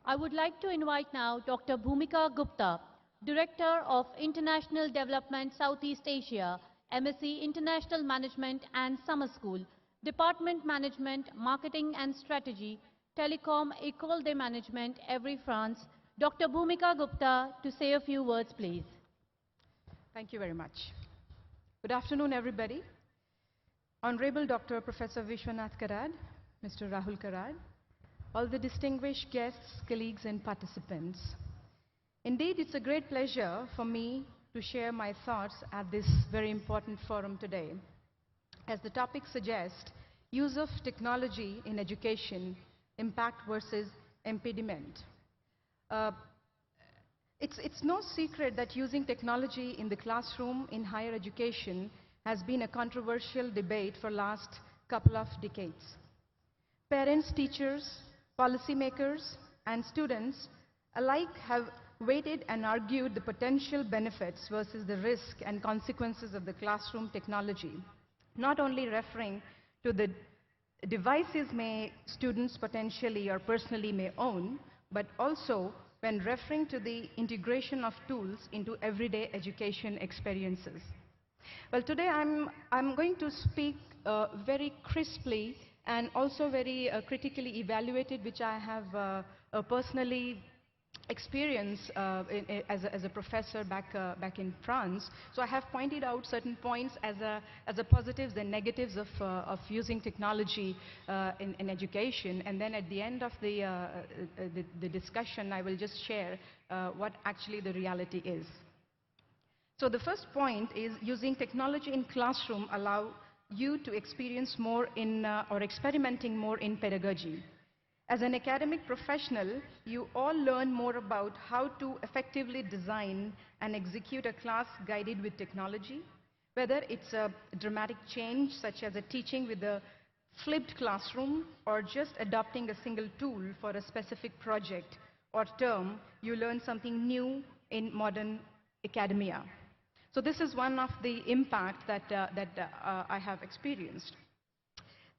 I would like to invite now Dr. Bhumika Gupta, Director of International Development Southeast Asia, MSc International Management and Summer School, Department Management, Marketing and Strategy, Telecom École de Management, Evry, France. Dr. Bhumika Gupta to say a few words, please. Thank you very much. Good afternoon, everybody. Honorable Dr. Professor Vishwanath Karad, Mr. Rahul Karad, all the distinguished guests, colleagues, and participants. Indeed, it's a great pleasure for me to share my thoughts at this very important forum today. As the topic suggests, use of technology in education, impact versus impediment. It's no secret that using technology in the classroom in higher education has been a controversial debate for the last couple of decades. Parents, teachers, policymakers, and students alike have weighted and argued the potential benefits versus the risk and consequences of the classroom technology, not only referring to the devices students potentially or personally may own, but also when referring to the integration of tools into everyday education experiences. Well, today I'm going to speak very crisply and also very critically evaluated, which I have personally experienced as a professor back in France. So I have pointed out certain points as a positives and negatives of using technology in education, and then at the end of the discussion, I will just share what actually the reality is. So the first point is using technology in classroom allow you to experience more in or experimenting more in pedagogy. As an academic professional, you all learn more about how to effectively design and execute a class guided with technology, whether it's a dramatic change such as a teaching with a flipped classroom or just adopting a single tool for a specific project or term, you learn something new in modern academia. So this is one of the impacts that I have experienced.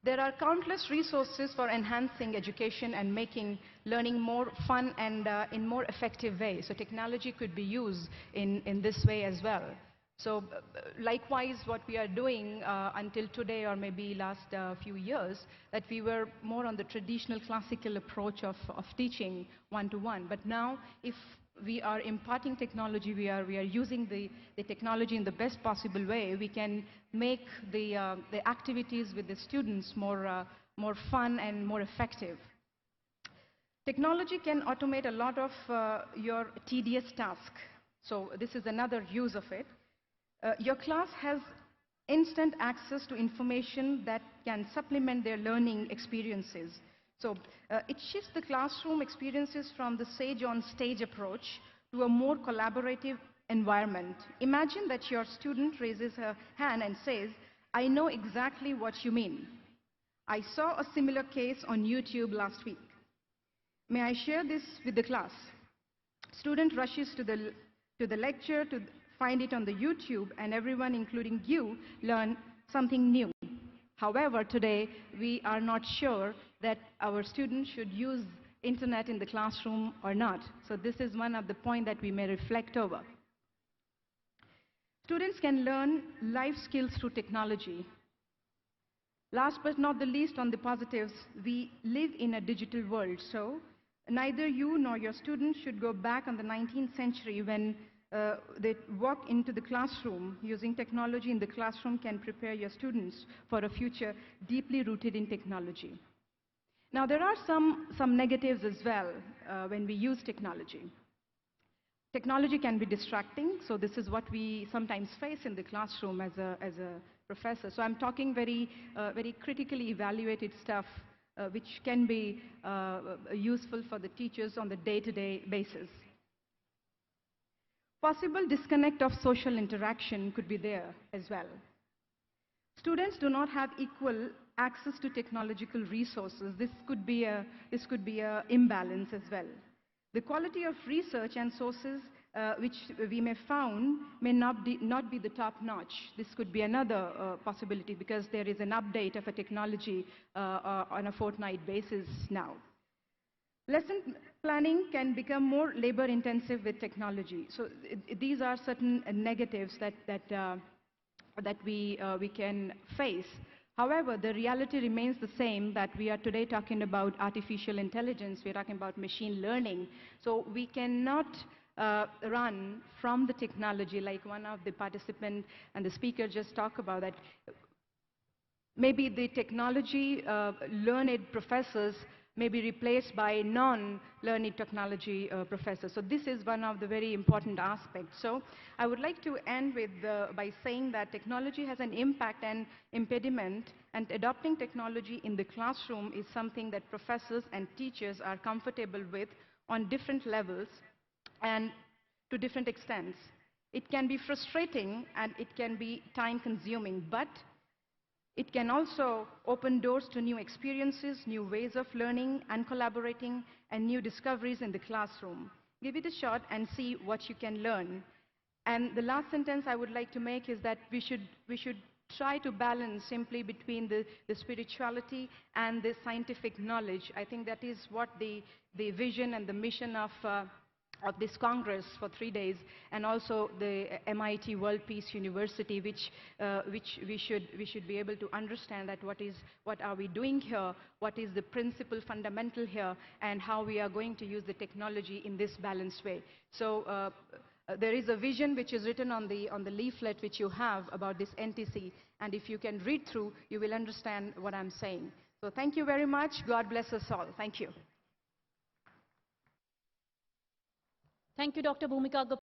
There are countless resources for enhancing education and making learning more fun and in more effective ways. So technology could be used in this way as well. So likewise, what we are doing until today or maybe last few years, that we were more on the traditional classical approach of teaching one-to-one. But now, if we are imparting technology, we are using the technology in the best possible way, we can make the activities with the students more fun and more effective. Technology can automate a lot of your tedious task. So this is another use of it. Your class has instant access to information that can supplement their learning experiences. So it shifts the classroom experiences from the sage-on-stage approach to a more collaborative environment. Imagine that your student raises her hand and says, "I know exactly what you mean. I saw a similar case on YouTube last week. May I share this with the class?" Student rushes to the lecture to find it on the YouTube, and everyone, including you, learn something new. However, today, we are not sure that our students should use internet in the classroom or not. So this is one of the points that we may reflect over. Students can learn life skills through technology. Last but not the least, on the positives, we live in a digital world. So neither you nor your students should go back on the 19th century when they walk into the classroom. Using technology in the classroom can prepare your students for a future deeply rooted in technology. Now, there are some negatives as well when we use technology. Technology can be distracting, so this is what we sometimes face in the classroom as a professor. So I'm talking very critically evaluated stuff which can be useful for the teachers on the day-to-day basis. Possible disconnect of social interaction could be there as well. Students do not have equal access to technological resources. This could be a imbalance as well. The quality of research and sources which we may found may not be the top notch. This could be another possibility because there is an update of a technology on a fortnight basis now. Lesson planning can become more labor intensive with technology. So these are certain negatives that we can face. However, the reality remains the same, that we are today talking about artificial intelligence, we are talking about machine learning. So we cannot run from the technology, like one of the participants and the speaker just talked about that. Maybe the technology learned professors may be replaced by non-learned technology professors. So this is one of the very important aspects. So I would like to end with by saying that technology has an impact and impediment, and adopting technology in the classroom is something that professors and teachers are comfortable with on different levels and to different extents. It can be frustrating and it can be time-consuming, but it can also open doors to new experiences, new ways of learning and collaborating, and new discoveries in the classroom. Give it a shot and see what you can learn. And the last sentence I would like to make is that we should try to balance simply between the spirituality and the scientific knowledge. I think that is what the vision and the mission of this Congress for 3 days, and also the MIT World Peace University, which we should be able to understand that what are we doing here, what is the principle fundamental here, and how we are going to use the technology in this balanced way. So there is a vision which is written on the leaflet which you have about this NTC, and if you can read through, you will understand what I'm saying. So thank you very much. God bless us all. Thank you. Thank you, Dr. Bhumika Gupta.